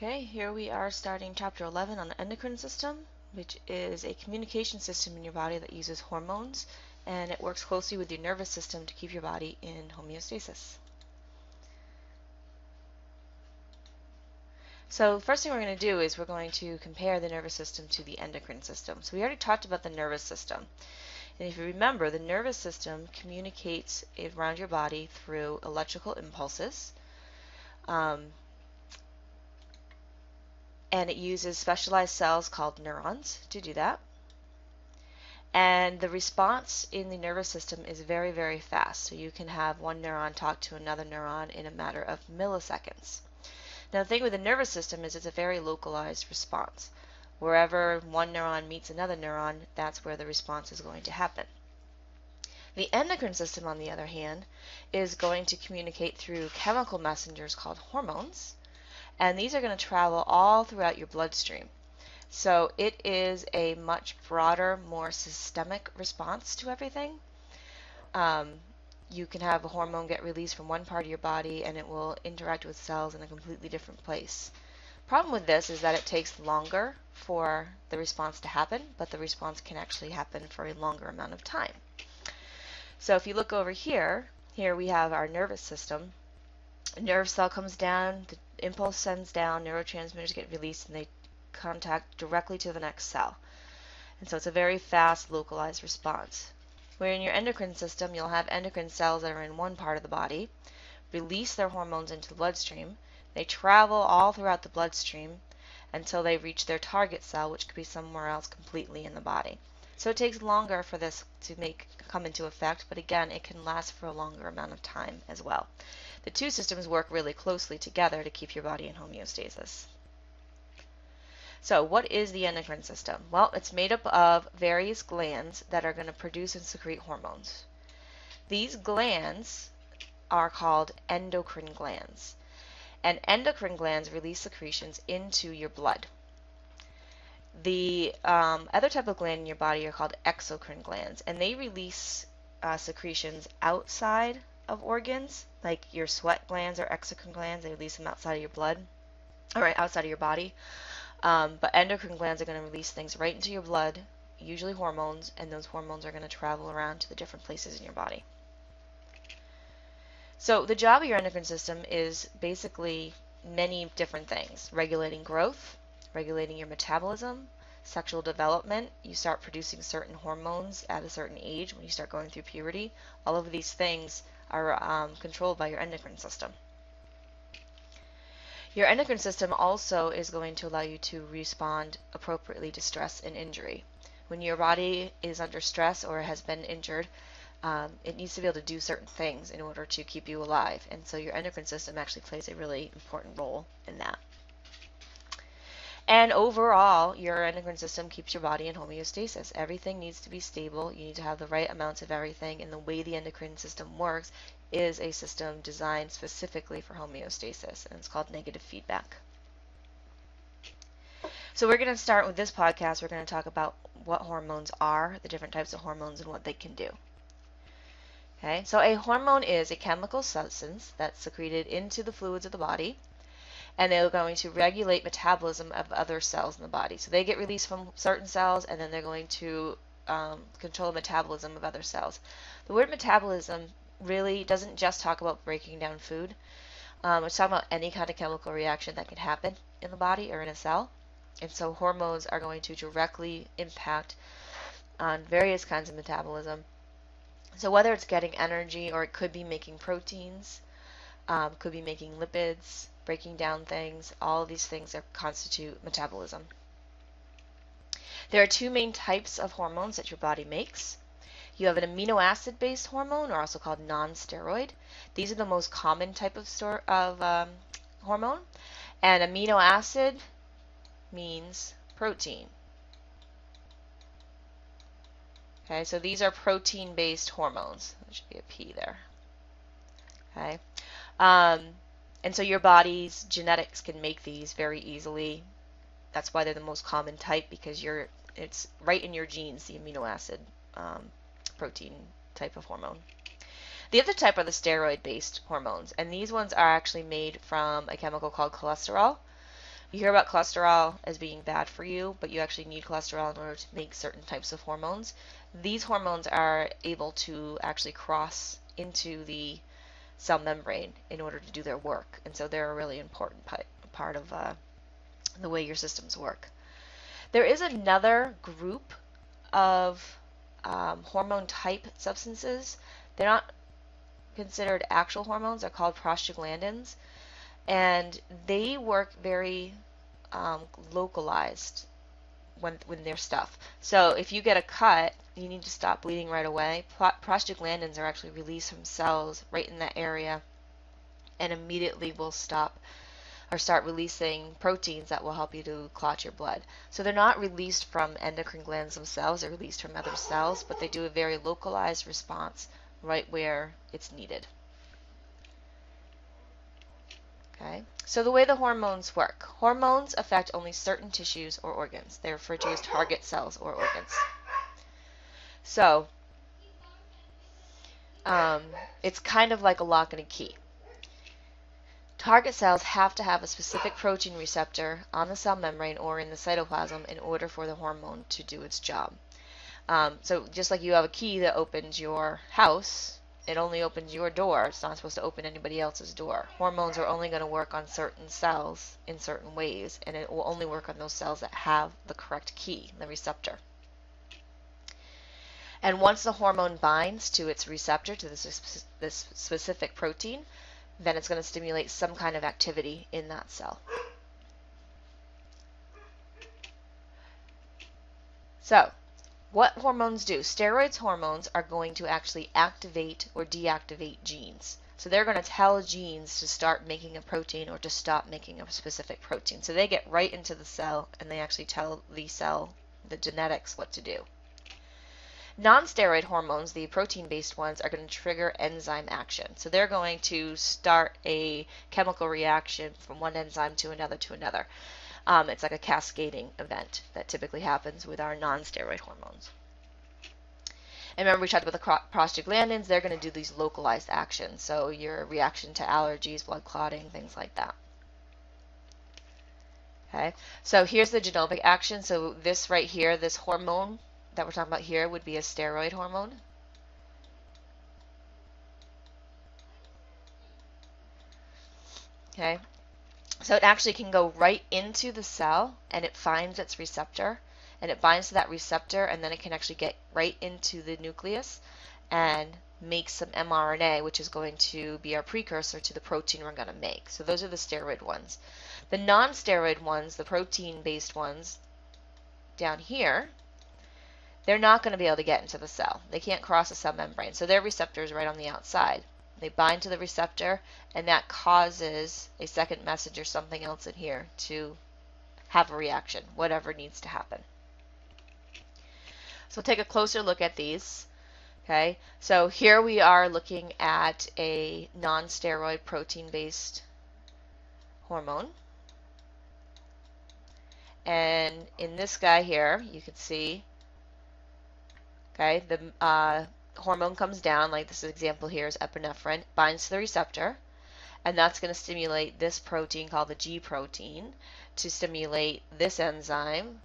Okay, here we are starting chapter 11 on the endocrine system, which is a communication system in your body that uses hormones, and it works closely with your nervous system to keep your body in homeostasis. So the first thing we're going to do is we're going to compare the nervous system to the endocrine system. So we already talked about the nervous system. And if you remember, the nervous system communicates around your body through electrical impulses. And it uses specialized cells called neurons to do that. And the response in the nervous system is very, very fast. So you can have one neuron talk to another neuron in a matter of milliseconds. Now the thing with the nervous system is it's a very localized response. Wherever one neuron meets another neuron, that's where the response is going to happen. The endocrine system, on the other hand, is going to communicate through chemical messengers called hormones. And these are going to travel all throughout your bloodstream. So it is a much broader, more systemic response to everything. You can have a hormone get released from one part of your body and it will interact with cells in a completely different place. Problem with this is that it takes longer for the response to happen, but the response can actually happen for a longer amount of time. So if you look over here, we have our nervous system. A nerve cell comes down, the impulse sends down, neurotransmitters get released, and they contact directly to the next cell. And so it's a very fast, localized response. Where in your endocrine system, you'll have endocrine cells that are in one part of the body, release their hormones into the bloodstream. They travel all throughout the bloodstream until they reach their target cell, which could be somewhere else completely in the body. So it takes longer for this to come into effect, but again, it can last for a longer amount of time as well. The two systems work really closely together to keep your body in homeostasis. So what is the endocrine system? Well, it's made up of various glands that are going to produce and secrete hormones. These glands are called endocrine glands. And endocrine glands release secretions into your blood. The other type of gland in your body are called exocrine glands, and they release secretions outside of organs, like your sweat glands are exocrine glands. They release them outside of your blood, outside of your body. But endocrine glands are going to release things right into your blood, usually hormones, and those hormones are going to travel around to the different places in your body. So the job of your endocrine system is basically many different things: regulating growth, regulating your metabolism, sexual development. You start producing certain hormones at a certain age when you start going through puberty. All of these things are controlled by your endocrine system. Your endocrine system also is going to allow you to respond appropriately to stress and injury. When your body is under stress or has been injured, it needs to be able to do certain things in order to keep you alive. And so your endocrine system actually plays a really important role in that. And overall, your endocrine system keeps your body in homeostasis. Everything needs to be stable. You need to have the right amounts of everything. And the way the endocrine system works is a system designed specifically for homeostasis, and it's called negative feedback. So we're going to start with this podcast. We're going to talk about what hormones are, the different types of hormones, and what they can do. Okay, so a hormone is a chemical substance that's secreted into the fluids of the body, and they're going to regulate metabolism of other cells in the body. So they get released from certain cells, and then they're going to control the metabolism of other cells. The word metabolism really doesn't just talk about breaking down food. It's talking about any kind of chemical reaction that can happen in the body or in a cell. And so hormones are going to directly impact on various kinds of metabolism. So whether it's getting energy, or it could be making proteins, could be making lipids, breaking down things, all of these things constitute metabolism. There are two main types of hormones that your body makes. You have an amino acid based hormone, or also called non-steroid. These are the most common type of hormone. And amino acid means protein. Okay, so these are protein based hormones. There should be a P there. Okay. And so your body's genetics can make these very easily. That's why they're the most common type, because it's right in your genes, the amino acid protein type of hormone. The other type are the steroid-based hormones, and these ones are actually made from a chemical called cholesterol. You hear about cholesterol as being bad for you, but you actually need cholesterol in order to make certain types of hormones. These hormones are able to actually cross into the cell membrane in order to do their work, and so they're a really important part of the way your systems work. There is another group of hormone type substances. They're not considered actual hormones. They're called prostaglandins, and they work very localized when they're stuff. So if you get a cut, you need to stop bleeding right away. Prostaglandins are actually released from cells right in that area and immediately will stop or start releasing proteins that will help you to clot your blood. So they're not released from endocrine glands themselves, they're released from other cells, but they do a very localized response right where it's needed. Okay, so the way the hormones work. Hormones affect only certain tissues or organs. They're referred to as target cells or organs. So it's kind of like a lock and a key. Target cells have to have a specific protein receptor on the cell membrane or in the cytoplasm in order for the hormone to do its job. So just like you have a key that opens your house, it only opens your door. It's not supposed to open anybody else's door. Hormones are only going to work on certain cells in certain ways, and it will only work on those cells that have the correct key, the receptor. And once the hormone binds to its receptor, to this specific protein, then it's going to stimulate some kind of activity in that cell. So, what hormones do? Steroids hormones are going to actually activate or deactivate genes. So they're going to tell genes to start making a protein or to stop making a specific protein. So they get right into the cell and they actually tell the cell, the genetics, what to do. Non-steroid hormones, the protein-based ones, are going to trigger enzyme action. So they're going to start a chemical reaction from one enzyme to another to another. It's like a cascading event that typically happens with our non-steroid hormones. And remember we talked about the prostaglandins, they're going to do these localized actions. So your reaction to allergies, blood clotting, things like that. Okay, so here's the genomic action. So this right here, this hormone that we're talking about here would be a steroid hormone. Okay, so it actually can go right into the cell and it finds its receptor and it binds to that receptor and then it can actually get right into the nucleus and make some mRNA, which is going to be our precursor to the protein we're going to make. So those are the steroid ones. The non-steroid ones, the protein-based ones down here, they're not going to be able to get into the cell. They can't cross the cell membrane. So their receptor is right on the outside. They bind to the receptor, and that causes a second message or something else in here to have a reaction, whatever needs to happen. So we'll take a closer look at these. Okay, so here we are looking at a non-steroid protein-based hormone. And in this guy here, you can see, okay, the hormone comes down, like this example here is epinephrine, binds to the receptor, and that's going to stimulate this protein called the G protein to stimulate this enzyme,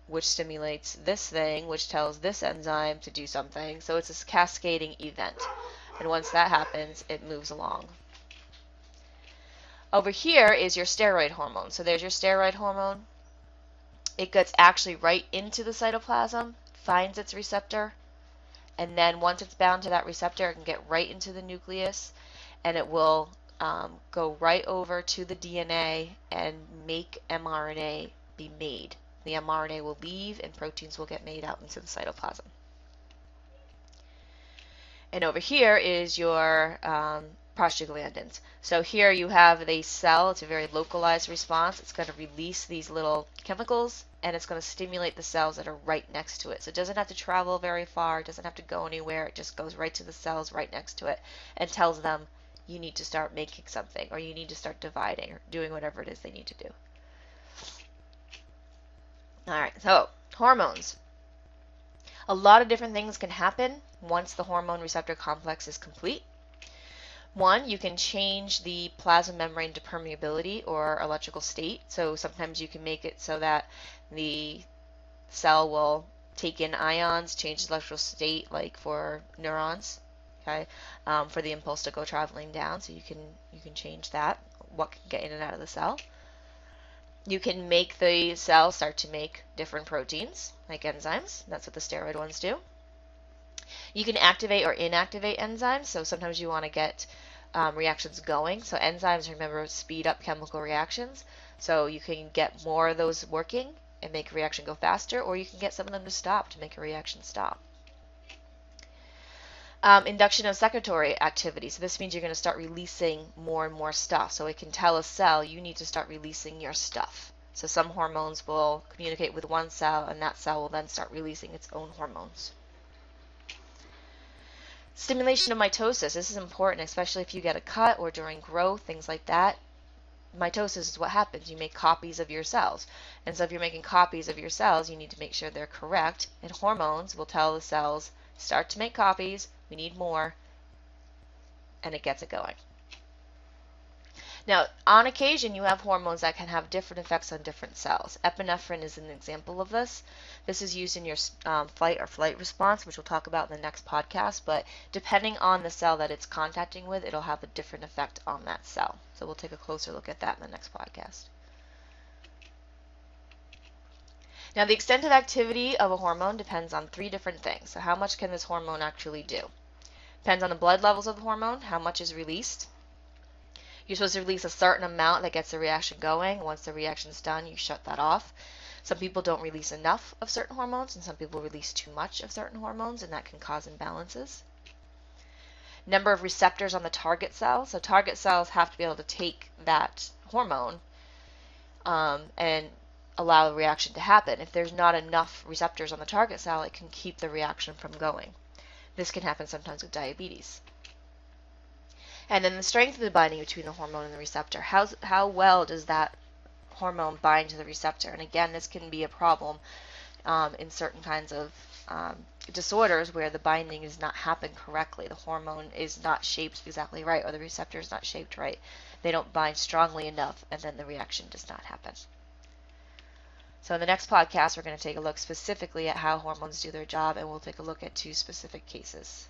which stimulates this thing, which tells this enzyme to do something. So it's this cascading event. And once that happens, it moves along. Over here is your steroid hormone. So there's your steroid hormone. It gets actually right into the cytoplasm, finds its receptor, and then once it's bound to that receptor, it can get right into the nucleus, and it will go right over to the DNA and make mRNA be made. The mRNA will leave and proteins will get made out into the cytoplasm. And over here is your prostaglandins. So here you have the cell. It's a very localized response. It's going to release these little chemicals and it's going to stimulate the cells that are right next to it. So it doesn't have to travel very far. It doesn't have to go anywhere. It just goes right to the cells right next to it and tells them you need to start making something or you need to start dividing or doing whatever it is they need to do. Alright, so hormones. A lot of different things can happen once the hormone receptor complex is complete. One, you can change the plasma membrane to permeability or electrical state. So sometimes you can make it so that the cell will take in ions, change the electrical state, like for neurons, okay, for the impulse to go traveling down. So you can change that, what can get in and out of the cell. You can make the cell start to make different proteins, like enzymes. That's what the steroid ones do. You can activate or inactivate enzymes. So sometimes you want to get reactions going. So enzymes, remember, speed up chemical reactions. So you can get more of those working and make a reaction go faster, or you can get some of them to stop to make a reaction stop. Induction of secretory activity. So this means you're going to start releasing more and more stuff. So it can tell a cell you need to start releasing your stuff. So some hormones will communicate with one cell, and that cell will then start releasing its own hormones. Stimulation of mitosis. This is important, especially if you get a cut or during growth, things like that. Mitosis is what happens. You make copies of your cells. And so if you're making copies of your cells, you need to make sure they're correct. And hormones will tell the cells, start to make copies, we need more, and it gets it going. Now, on occasion, you have hormones that can have different effects on different cells. Epinephrine is an example of this. This is used in your fight or flight response, which we'll talk about in the next podcast, but depending on the cell that it's contacting with, it'll have a different effect on that cell. So we'll take a closer look at that in the next podcast. Now, the extent of activity of a hormone depends on 3 different things. So how much can this hormone actually do? Depends on the blood levels of the hormone, how much is released. You're supposed to release a certain amount that gets the reaction going. Once the reaction's done, you shut that off. Some people don't release enough of certain hormones, and some people release too much of certain hormones, and that can cause imbalances. Number of receptors on the target cell. So target cells have to be able to take that hormone and allow the reaction to happen. If there's not enough receptors on the target cell, it can keep the reaction from going. This can happen sometimes with diabetes. And then the strength of the binding between the hormone and the receptor. How well does that hormone bind to the receptor? And again, this can be a problem in certain kinds of disorders where the binding does not happen correctly. The hormone is not shaped exactly right, or the receptor is not shaped right. They don't bind strongly enough, and then the reaction does not happen. So in the next podcast, we're going to take a look specifically at how hormones do their job, and we'll take a look at 2 specific cases.